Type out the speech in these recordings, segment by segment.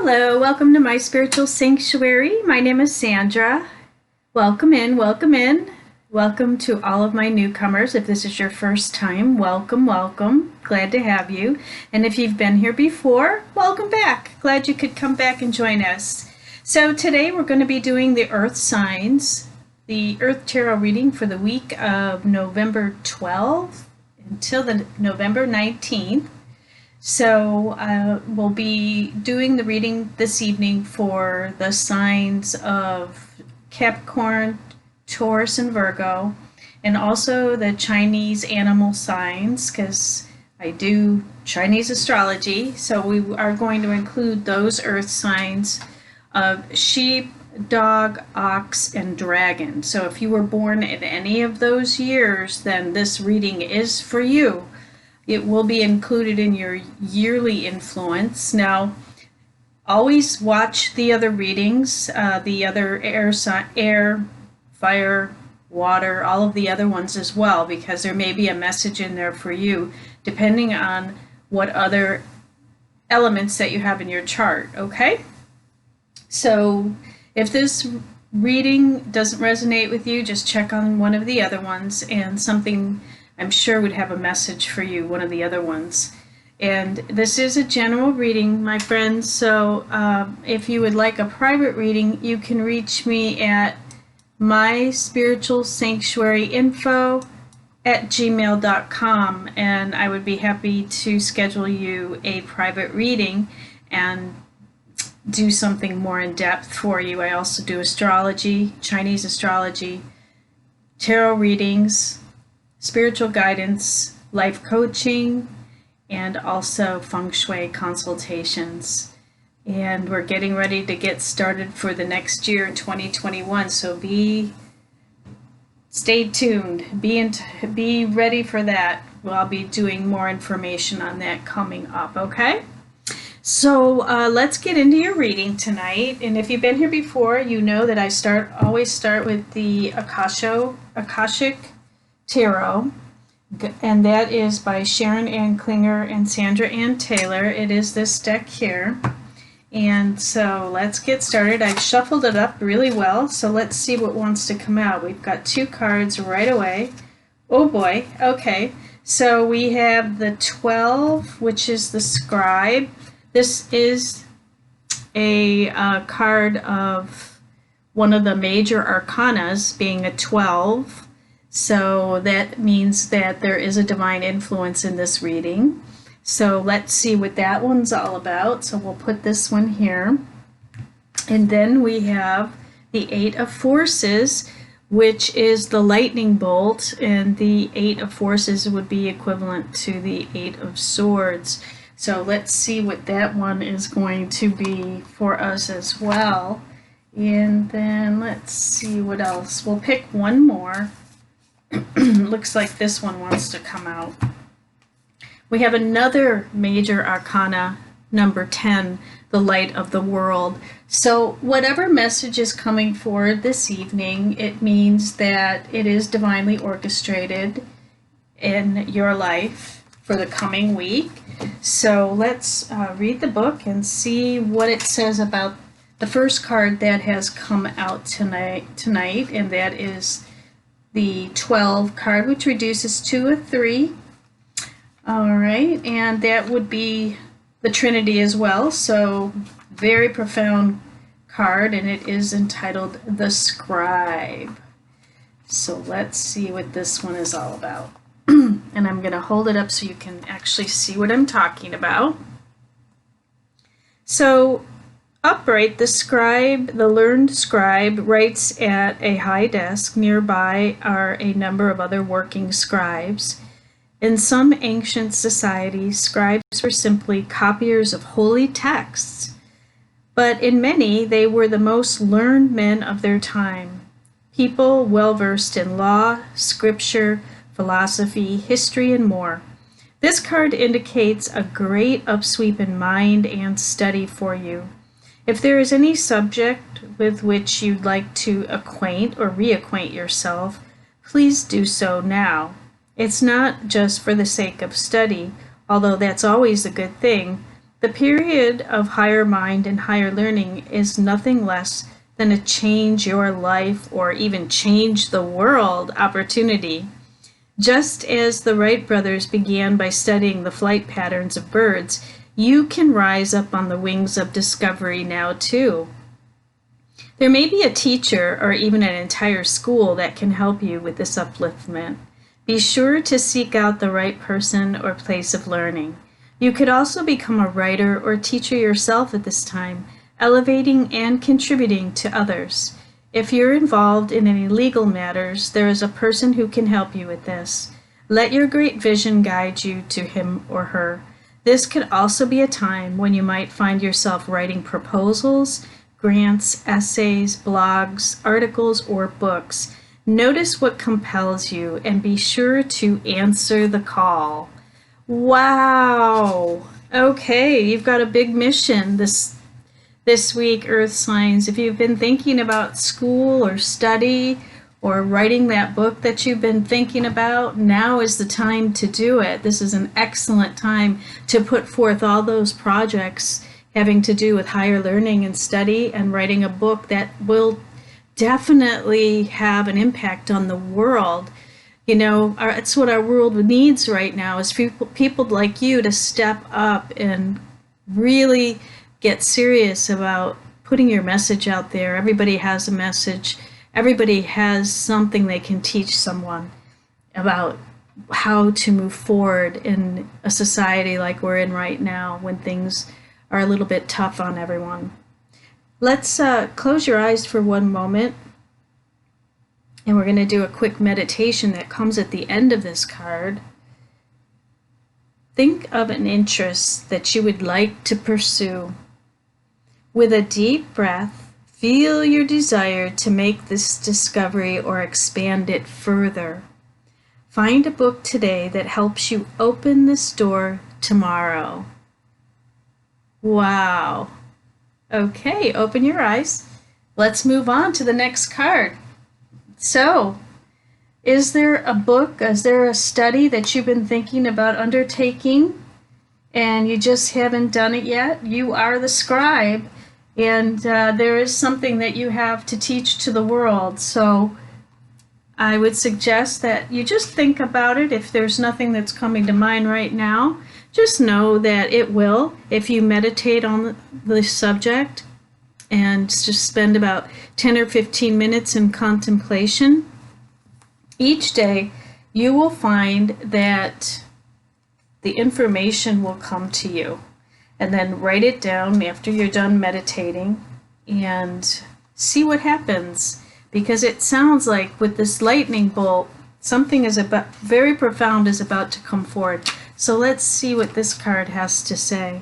Hello, welcome to My Spiritual Sanctuary. My name is Sandra. Welcome in, welcome in. Welcome to all of my newcomers. If this is your first time, welcome, welcome. Glad to have you. And if you've been here before, welcome back. Glad you could come back and join us. So today we're going to be doing the Earth signs, the Earth Tarot reading for the week of November 12th until the November 19th. So we'll be doing the reading this evening for the signs of Capricorn, Taurus, and Virgo, and also the Chinese animal signs, because I do Chinese astrology. So we are going to include those earth signs of sheep, dog, ox, and dragon. So if you were born in any of those years, then this reading is for you. It will be included in your yearly influence. Now, always watch the other readings, the other air, fire, water, all of the other ones as well, because there may be a message in there for you, depending on what other elements that you have in your chart, okay? So if this reading doesn't resonate with you, just check on one of the other ones, and something I'm sure would have a message for you, one of the other ones. And this is a general reading, my friends, so if you would like a private reading, you can reach me at myspiritualsanctuaryinfo at gmail.com, and I would be happy to schedule you a private reading and do something more in depth for you. I also do astrology, Chinese astrology, tarot readings, spiritual guidance, life coaching, and also Feng Shui consultations. And we're getting ready to get started for the next year in 2021, so stay tuned, be ready for that. I'll be doing more information on that coming up, okay? So let's get into your reading tonight. And if you've been here before, you know that I always start with the Akashic Tarot, and that is by Sharon Ann Klinger and Sandra Ann Taylor. It is this deck here. And so let's get started. I've shuffled it up really well, so let's see what wants to come out. We've got two cards right away. Oh boy, okay. So we have the 12, which is the Scribe. This is a card of one of the major arcanas, being a 12. So that means that there is a divine influence in this reading. So let's see what that one's all about. So we'll put this one here. And then we have the Eight of Forces, which is the lightning bolt, and the Eight of Forces would be equivalent to the Eight of Swords. So let's see what that one is going to be for us as well. And then let's see what else. We'll pick one more. Looks like this one wants to come out. We have another major arcana, number 10, the light of the world. So whatever message is coming forward this evening, it means that it is divinely orchestrated in your life for the coming week. So let's read the book and see what it says about the first card that has come out tonight, and that is the 12 card, which reduces to a 3. All right, and that would be the Trinity as well. So very profound card, and it is entitled The Scribe. So let's see what this one is all about. And I'm going to hold it up so you can actually see what I'm talking about. So upright, the scribe, the learned scribe, writes at a high desk. Nearby are a number of other working scribes. In some ancient societies, scribes were simply copiers of holy texts, but in many, they were the most learned men of their time, people well-versed in law, scripture, philosophy, history, and more. This card indicates a great upsweep in mind and study for you. If there is any subject with which you'd like to acquaint or reacquaint yourself, please do so now. It's not just for the sake of study, although that's always a good thing, The period of higher mind and higher learning is nothing less than a change your life or even change the world opportunity. Just as the Wright brothers began by studying the flight patterns of birds, you can rise up on the wings of discovery now too. There may be a teacher or even an entire school that can help you with this upliftment. Be sure to seek out the right person or place of learning. You could also become a writer or teacher yourself at this time, elevating and contributing to others. If you're involved in any legal matters, there is a person who can help you with this. Let your great vision guide you to him or her. This could also be a time when you might find yourself writing proposals, grants, essays, blogs, articles, or books. Notice what compels you and be sure to answer the call. Wow! Okay, you've got a big mission this week, Earth signs. If you've been thinking about school or study or writing that book that you've been thinking about, now is the time to do it. This is an excellent time to put forth all those projects having to do with higher learning and study and writing a book that will definitely have an impact on the world. You know, it's what our world needs right now is people like you to step up and really get serious about putting your message out there. Everybody has a message. Everybody has something they can teach someone about how to move forward in a society like we're in right now when things are a little bit tough on everyone. Let's close your eyes for one moment. And we're going to do a quick meditation that comes at the end of this card. Think of an interest that you would like to pursue. With a deep breath, feel your desire to make this discovery or expand it further. Find a book today that helps you open this door tomorrow. Wow. Okay, open your eyes. Let's move on to the next card. So, is there a book, is there a study that you've been thinking about undertaking and you just haven't done it yet? You are the scribe, and there is something that you have to teach to the world. So I would suggest that you just think about it. If there's nothing that's coming to mind right now, just know that it will if you meditate on the subject and just spend about 10 or 15 minutes in contemplation. Each day, you will find that the information will come to you. And then write it down after you're done meditating and see what happens. Because it sounds like with this lightning bolt, something is about very profound is about to come forward. So let's see what this card has to say.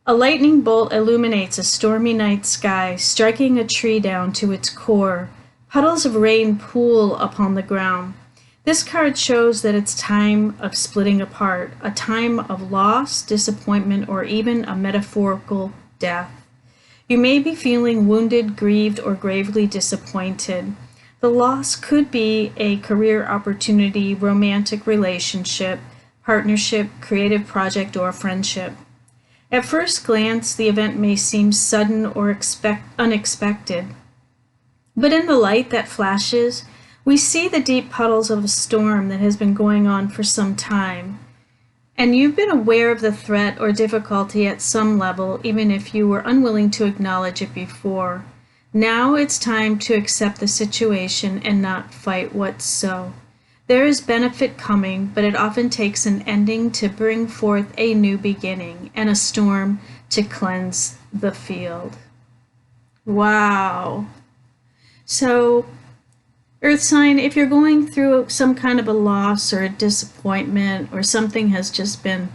A lightning bolt illuminates a stormy night sky, striking a tree down to its core. Puddles of rain pool upon the ground. This card shows that it's time of splitting apart, a time of loss, disappointment, or even a metaphorical death. You may be feeling wounded, grieved, or gravely disappointed. The loss could be a career opportunity, romantic relationship, partnership, creative project, or friendship. At first glance, the event may seem sudden or unexpected. But in the light that flashes, we see the deep puddles of a storm that has been going on for some time. And you've been aware of the threat or difficulty at some level, even if you were unwilling to acknowledge it before. Now it's time to accept the situation and not fight what's so. There is benefit coming, but it often takes an ending to bring forth a new beginning and a storm to cleanse the field. Wow. So, Earth sign, if you're going through some kind of a loss or a disappointment or something has just been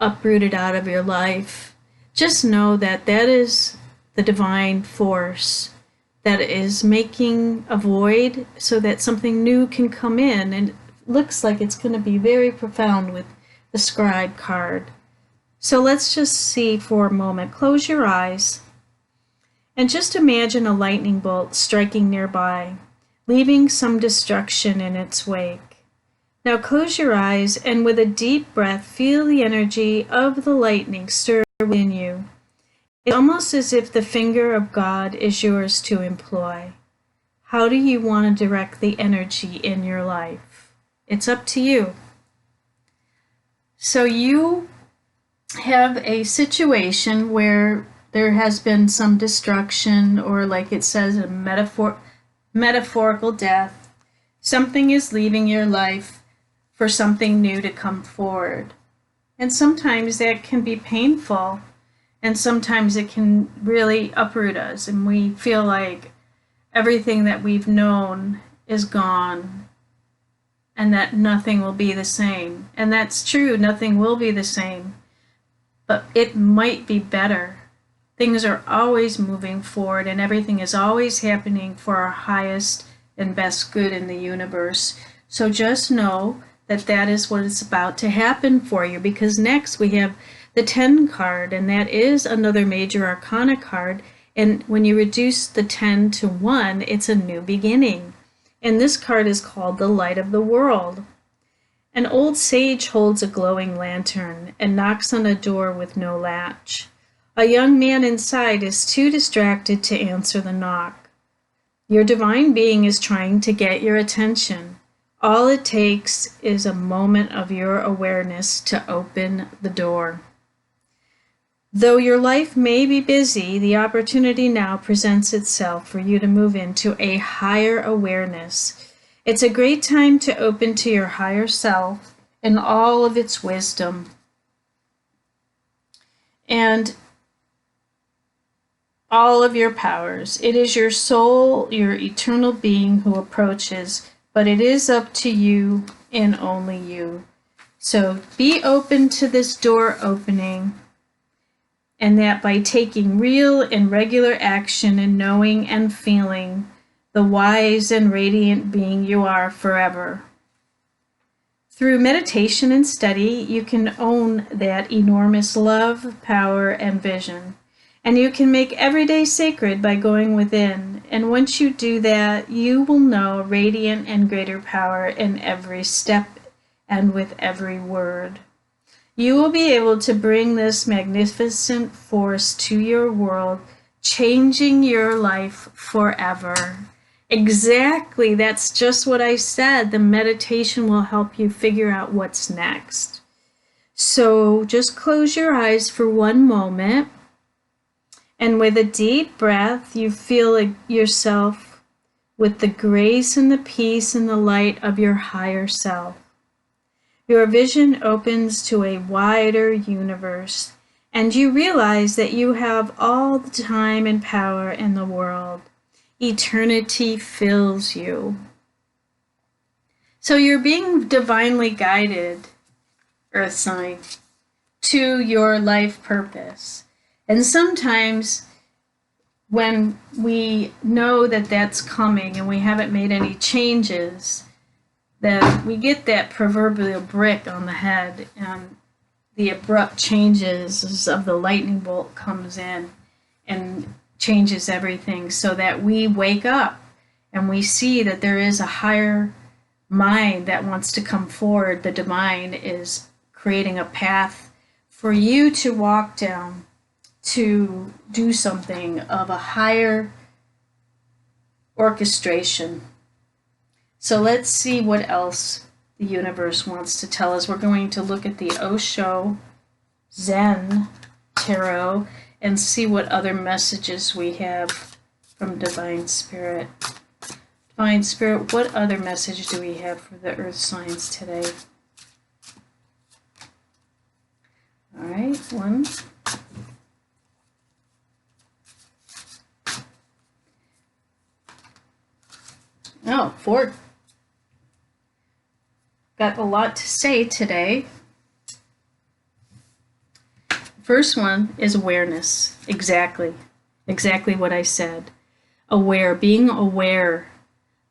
uprooted out of your life, just know that that is the divine force that is making a void so that something new can come in. And it looks like it's going to be very profound with the scribe card. So let's just see for a moment. Close your eyes and just imagine a lightning bolt striking nearby, leaving some destruction in its wake. Now close your eyes and with a deep breath, feel the energy of the lightning stir within you. It's almost as if the finger of God is yours to employ. How do you want to direct the energy in your life? It's up to you. So you have a situation where there has been some destruction, or like it says, a metaphorical death. Something is leaving your life for something new to come forward. And sometimes that can be painful, and sometimes it can really uproot us, and we feel like everything that we've known is gone and that nothing will be the same. And that's true, nothing will be the same, but it might be better. Things are always moving forward, and everything is always happening for our highest and best good in the universe. So just know that that is what is about to happen for you, because next we have the 10 card, and that is another major arcana card. And when you reduce the 10 to 1, it's a new beginning. And this card is called the Light of the World. An old sage holds a glowing lantern and knocks on a door with no latch. A young man inside is too distracted to answer the knock. Your divine being is trying to get your attention. All it takes is a moment of your awareness to open the door. Though your life may be busy, the opportunity now presents itself for you to move into a higher awareness. It's a great time to open to your higher self in all of its wisdom. And all of your powers. It is your soul, your eternal being who approaches, but it is up to you and only you. So be open to this door opening, and that by taking real and regular action and knowing and feeling the wise and radiant being you are forever. Through meditation and study, you can own that enormous love, power, and vision. And you can make every day sacred by going within. And once you do that, you will know radiant and greater power in every step and with every word. You will be able to bring this magnificent force to your world, changing your life forever. Exactly, that's just what I said. The meditation will help you figure out what's next. So just close your eyes for one moment, and with a deep breath, you feel yourself with the grace and the peace and the light of your higher self. Your vision opens to a wider universe, and you realize that you have all the time and power in the world. Eternity fills you. So you're being divinely guided, Earth sign, to your life purpose. And sometimes when we know that that's coming and we haven't made any changes, that we get that proverbial brick on the head, and the abrupt changes of the lightning bolt comes in and changes everything, so that we wake up and we see that there is a higher mind that wants to come forward. The divine is creating a path for you to walk down, to do something of a higher orchestration. So let's see what else the universe wants to tell us. We're going to look at the Osho Zen Tarot and see what other messages we have from Divine Spirit. Divine Spirit, what other message do we have for the Earth signs today? All right, one. Oh, four. Got a lot to say today. First one is awareness. Exactly what I said. Being aware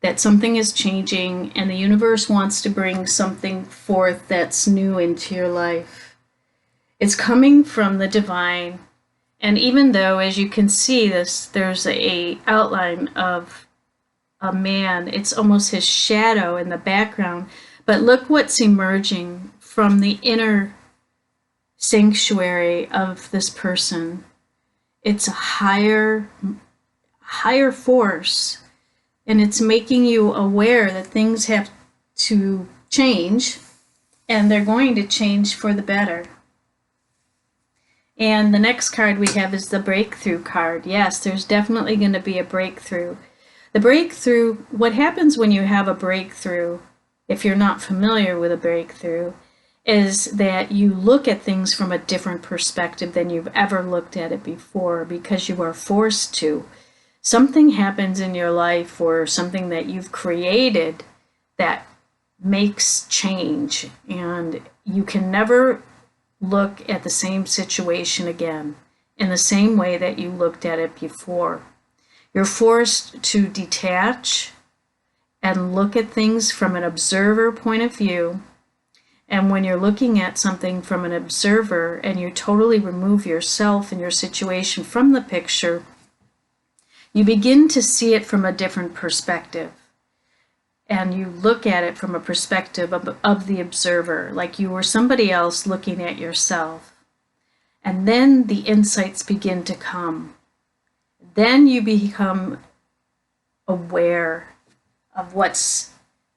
that something is changing and the universe wants to bring something forth that's new into your life. It's coming from the divine. And even though, as you can see, there's a outline of a man, it's almost his shadow in the background, But look what's emerging from the inner sanctuary of this person. It's a higher force, and it's making you aware that things have to change, and they're going to change for the better. And the next card we have is the breakthrough card. Yes, there's definitely going to be a breakthrough. The breakthrough, what happens when you have a breakthrough, if you're not familiar with a breakthrough, is that you look at things from a different perspective than you've ever looked at it before, because you are forced to. Something happens in your life, or something that you've created, that makes change, and you can never look at the same situation again in the same way that you looked at it before. You're forced to detach and look at things from an observer point of view. And when you're looking at something from an observer and you totally remove yourself and your situation from the picture, you begin to see it from a different perspective. And you look at it from a perspective of the observer, like you were somebody else looking at yourself. And then the insights begin to come. Then you become aware of what's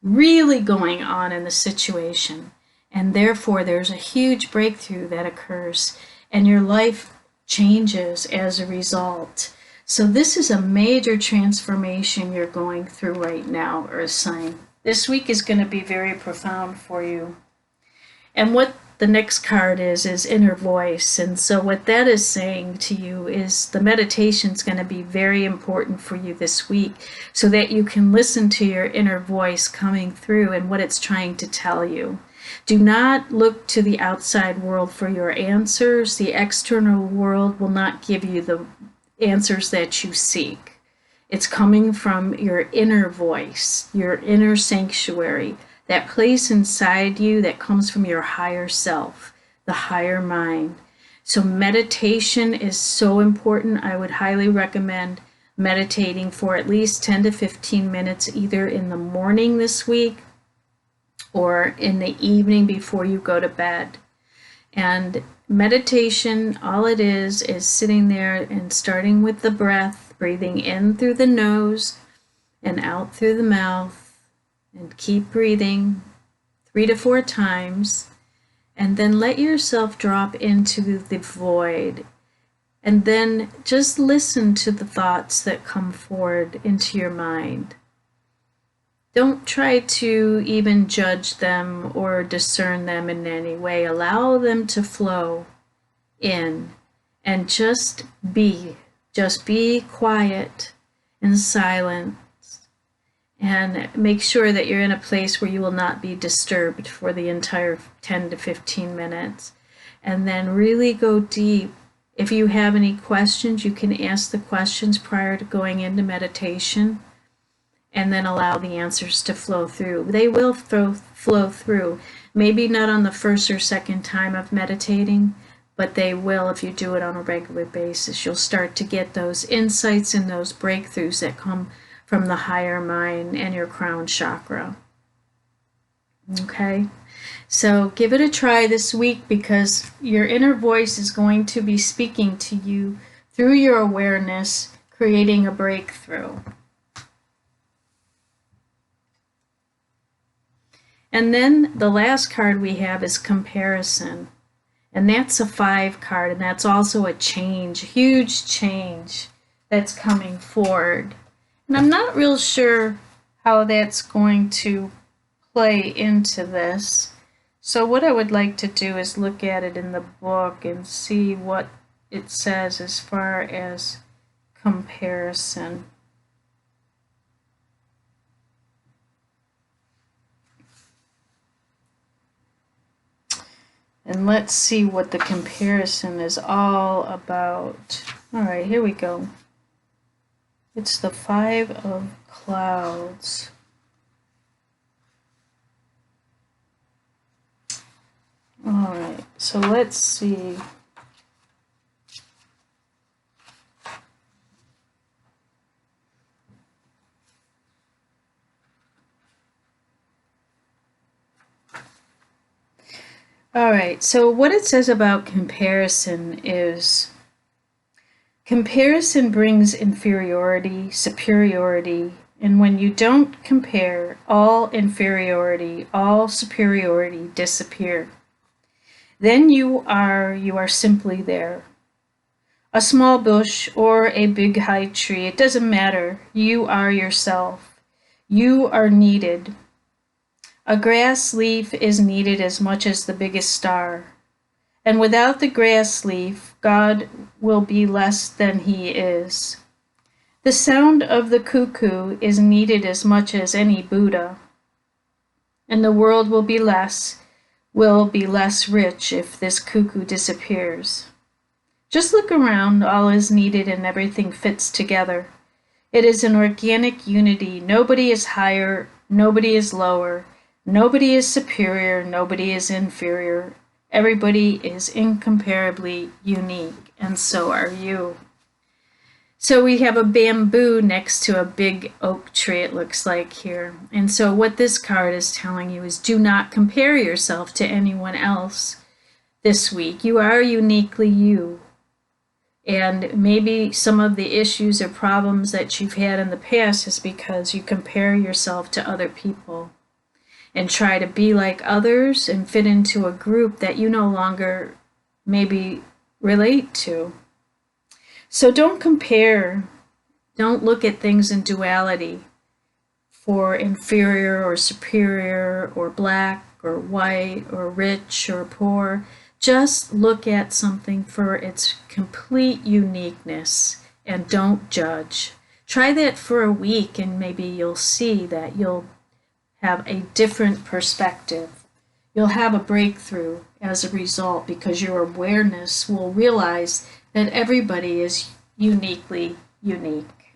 really going on in the situation. And therefore, there's a huge breakthrough that occurs, and your life changes as a result. So this is a major transformation you're going through right now, Earth sign. This week is going to be very profound for you. And what the next card is inner voice. And so what that is saying to you is the meditation is going to be very important for you this week, so that you can listen to your inner voice coming through and what it's trying to tell you. Do not look to the outside world for your answers. The external world will not give you the answers that you seek. It's coming from your inner voice, your inner sanctuary, that place inside you that comes from your higher self, the higher mind. So meditation is so important. I would highly recommend meditating for at least 10 to 15 minutes, either in the morning this week or in the evening before you go to bed. And meditation, all it is sitting there and starting with the breath, breathing in through the nose and out through the mouth, and keep breathing 3 to 4 times, and then let yourself drop into the void, and then just listen to the thoughts that come forward into your mind. Don't try to even judge them or discern them in any way. Allow them to flow in, and just be quiet and silent, and make sure that you're in a place where you will not be disturbed for the entire 10 to 15 minutes. And then really go deep. If you have any questions, you can ask the questions prior to going into meditation, and then allow the answers to flow through. They will flow through. Maybe not on the first or second time of meditating, but they will if you do it on a regular basis. You'll start to get those insights and those breakthroughs that come from the higher mind and your crown chakra. Okay? So give it a try this week, because your inner voice is going to be speaking to you through your awareness, creating a breakthrough. And then the last card we have is comparison. And that's a 5 card, and that's also a change, huge change that's coming forward. And I'm not real sure how that's going to play into this. So what I would like to do is look at it in the book and see what it says as far as comparison. And let's see what the comparison is all about. All right, here we go. It's the 5 of Clouds. All right, so let's see. All right, so what it says about comparison is comparison brings inferiority, superiority, and when you don't compare, all inferiority, all superiority disappear. Then you are simply there. A small bush or a big high tree, it doesn't matter. You are yourself. You are needed. A grass leaf is needed as much as the biggest star. And without the grass leaf, God will be less than he is. The sound of the cuckoo is needed as much as any Buddha. And the world will be less rich if this cuckoo disappears. Just look around, all is needed and everything fits together. It is an organic unity. Nobody is higher, nobody is lower, nobody is superior, nobody is inferior. Everybody is incomparably unique, and so are you. So we have a bamboo next to a big oak tree, it looks like here. And so what this card is telling you is do not compare yourself to anyone else this week. You are uniquely you. And maybe some of the issues or problems that you've had in the past is because you compare yourself to other people and try to be like others and fit into a group that you no longer maybe relate to. So don't compare. Don't look at things in duality for inferior or superior or black or white or rich or poor. Just look at something for its complete uniqueness and don't judge. Try that for a week and maybe you'll see that you'll have a different perspective. You'll have a breakthrough as a result because your awareness will realize that everybody is uniquely unique.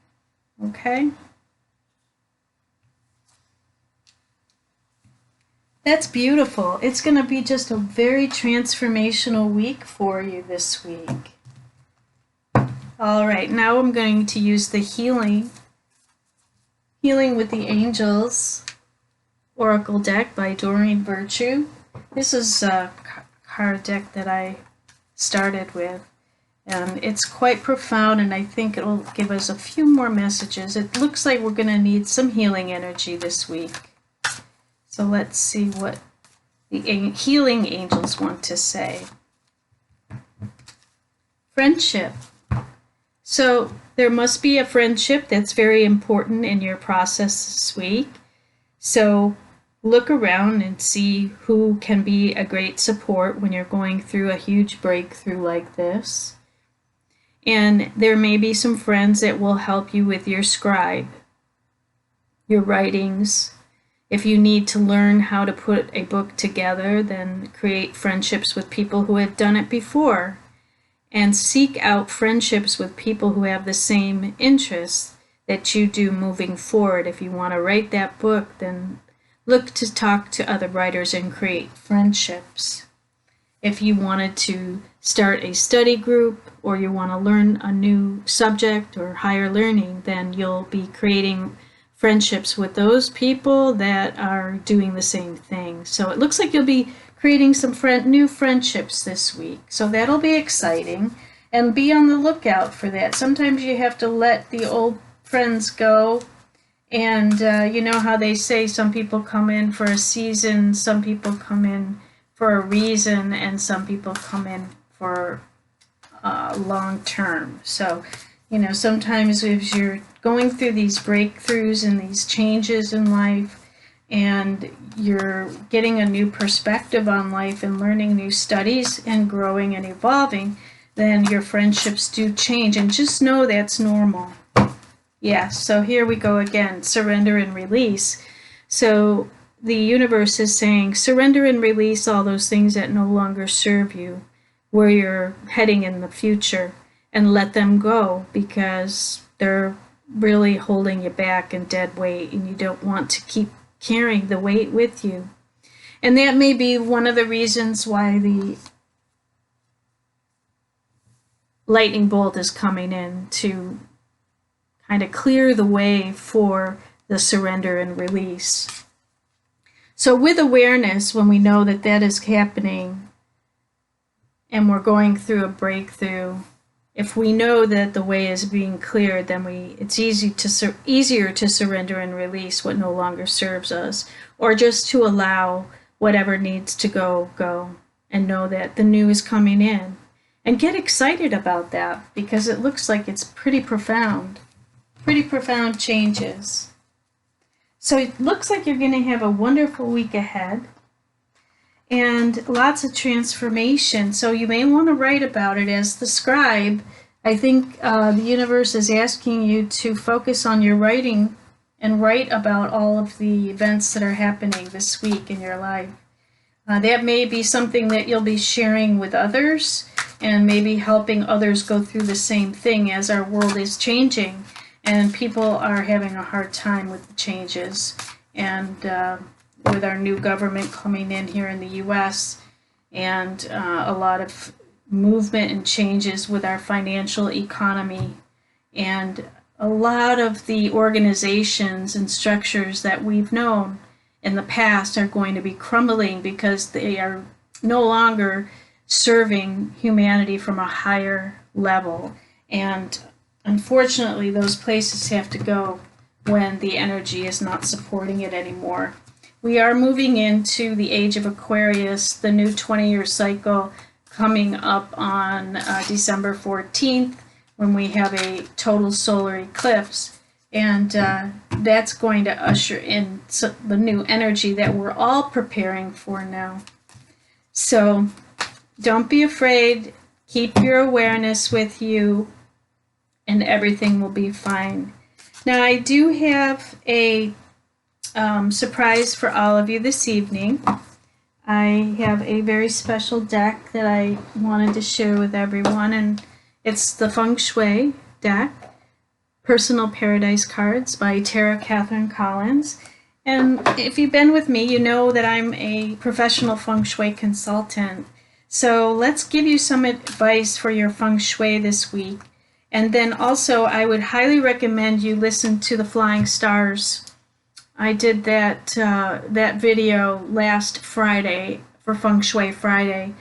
Okay? That's beautiful. It's going to be just a very transformational week for you this week. All right, now I'm going to use the Healing with the Angels Oracle deck by Doreen Virtue. This is a card deck that I started with, and it's quite profound, and I think it'll give us a few more messages. It looks like we're going to need some healing energy this week. So let's see what the healing angels want to say. Friendship. So there must be a friendship that's very important in your process this week. So look around and see who can be a great support when you're going through a huge breakthrough like this. And there may be some friends that will help you with your scribe, your writings. If you need to learn how to put a book together, then create friendships with people who have done it before. And seek out friendships with people who have the same interests that you do moving forward. If you want to write that book, then look to talk to other writers and create friendships. If you wanted to start a study group or you want to learn a new subject or higher learning, then you'll be creating friendships with those people that are doing the same thing. So it looks like you'll be creating some new friendships this week. So that'll be exciting. And be on the lookout for that. Sometimes you have to let the old friends go. And you know how they say some people come in for a season, some people come in for a reason, and some people come in for long term. So, you know, sometimes if you're going through these breakthroughs and these changes in life, and you're getting a new perspective on life and learning new studies and growing and evolving, then your friendships do change. And just know that's normal. Yeah, so here we go again, surrender and release. So the universe is saying, surrender and release all those things that no longer serve you, where you're heading in the future, and let them go because they're really holding you back in dead weight, and you don't want to keep carrying the weight with you. And that may be one of the reasons why the lightning bolt is coming in, to kind of clear the way for the surrender and release. So with awareness, when we know that that is happening, and we're going through a breakthrough, if we know that the way is being cleared, then it's easier to surrender and release what no longer serves us, or just to allow whatever needs to go, and know that the new is coming in. And get excited about that, because it looks like it's pretty profound changes. So it looks like you're going to have a wonderful week ahead and lots of transformation. So you may want to write about it. As the scribe, I think the universe is asking you to focus on your writing and write about all of the events that are happening this week in your life. That may be something that you'll be sharing with others, and maybe helping others go through the same thing, as our world is changing and people are having a hard time with the changes. And with our new government coming in here in the U.S., and a lot of movement and changes with our financial economy, and a lot of the organizations and structures that we've known in the past are going to be crumbling, because they are no longer serving humanity from a higher level. And unfortunately, those places have to go when the energy is not supporting it anymore. We are moving into the age of Aquarius, the new 20-year cycle coming up on December 14th, when we have a total solar eclipse. And that's going to usher in the new energy that we're all preparing for now. So don't be afraid. Keep your awareness with you, and everything will be fine. Now, I do have a surprise for all of you this evening. I have a very special deck that I wanted to share with everyone, and it's the Feng Shui deck, Personal Paradise Cards by Tara Catherine Collins. And if you've been with me, you know that I'm a professional Feng Shui consultant. So let's give you some advice for your Feng Shui this week. And then also, I would highly recommend you listen to the Flying Stars. I did that video last Friday for Feng Shui Friday,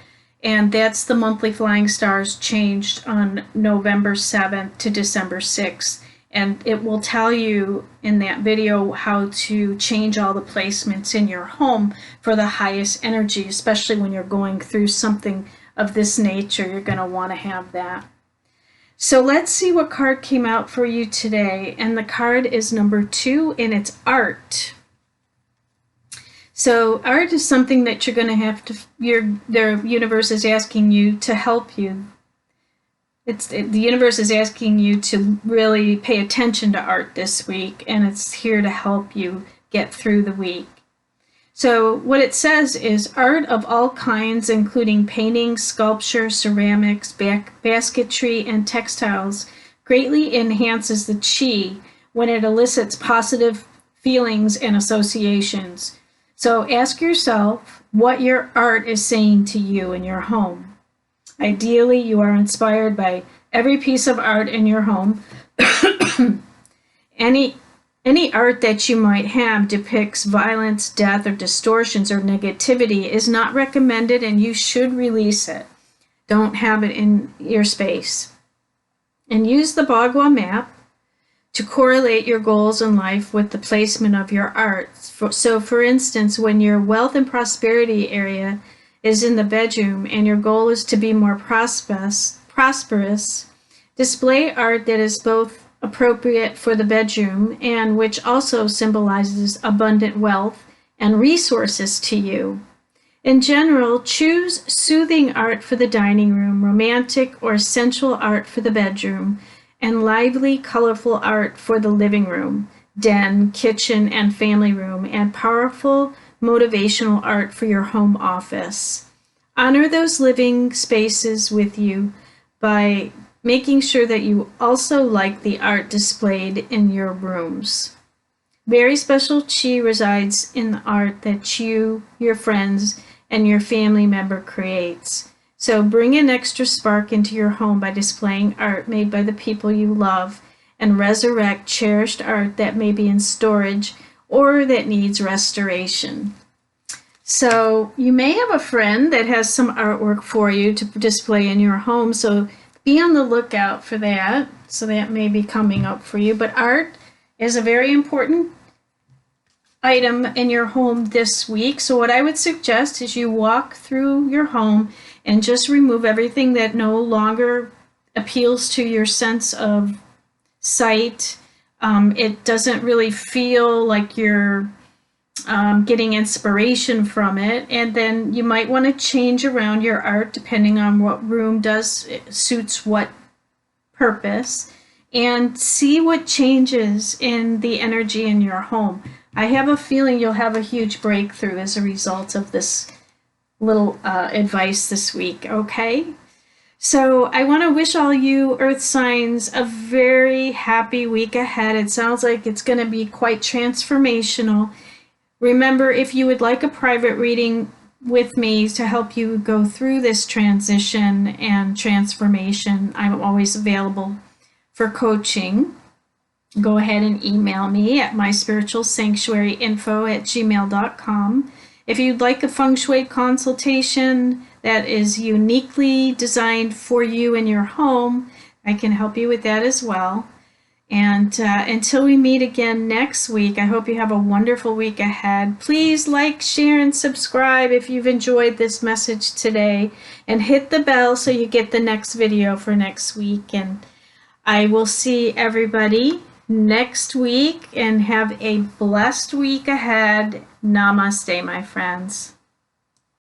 and that's the monthly Flying Stars changed on November 7th to December 6th. And it will tell you in that video how to change all the placements in your home for the highest energy, especially when you're going through something of this nature. You're going to want to have that. So let's see what card came out for you today. And the card is number 2, and it's art. So art is something that you're going to have to, the universe is asking you to help you. The universe is asking you to really pay attention to art this week, and it's here to help you get through the week. So what it says is art of all kinds, including painting, sculpture, ceramics, basketry, and textiles, greatly enhances the qi when it elicits positive feelings and associations. So ask yourself what your art is saying to you in your home. Ideally, you are inspired by every piece of art in your home. Any art that you might have depicts violence, death, or distortions or negativity is not recommended, and you should release it. Don't have it in your space. And use the Bagua map to correlate your goals in life with the placement of your art. So, for instance, when your wealth and prosperity area is in the bedroom and your goal is to be more prosperous, display art that is both appropriate for the bedroom and which also symbolizes abundant wealth and resources to you. In general, choose soothing art for the dining room, romantic or sensual art for the bedroom, and lively, colorful art for the living room, den, kitchen, and family room, and powerful, motivational art for your home office. Honor those living spaces with you by making sure that you also like the art displayed in your rooms. Very special qi resides in the art that you, your friends, and your family member creates. So bring an extra spark into your home by displaying art made by the people you love, and resurrect cherished art that may be in storage or that needs restoration. So you may have a friend that has some artwork for you to display in your home. So be on the lookout for that. So that may be coming up for you. But art is a very important item in your home this week. So what I would suggest is you walk through your home and just remove everything that no longer appeals to your sense of sight. It doesn't really feel like you're getting inspiration from it. And then you might want to change around your art depending on what room suits what purpose, and see what changes in the energy in your home. I have a feeling you'll have a huge breakthrough as a result of this little advice this week, okay? So I want to wish all you earth signs a very happy week ahead. It sounds like it's going to be quite transformational. Remember, if you would like a private reading with me to help you go through this transition and transformation, I'm always available for coaching. Go ahead and email me at myspiritualsanctuaryinfo@gmail.com. If you'd like a Feng Shui consultation that is uniquely designed for you in your home, I can help you with that as well. And until we meet again next week, I hope you have a wonderful week ahead. Please like, share, and subscribe if you've enjoyed this message today. And hit the bell so you get the next video for next week. And I will see everybody next week, and have a blessed week ahead. Namaste, my friends.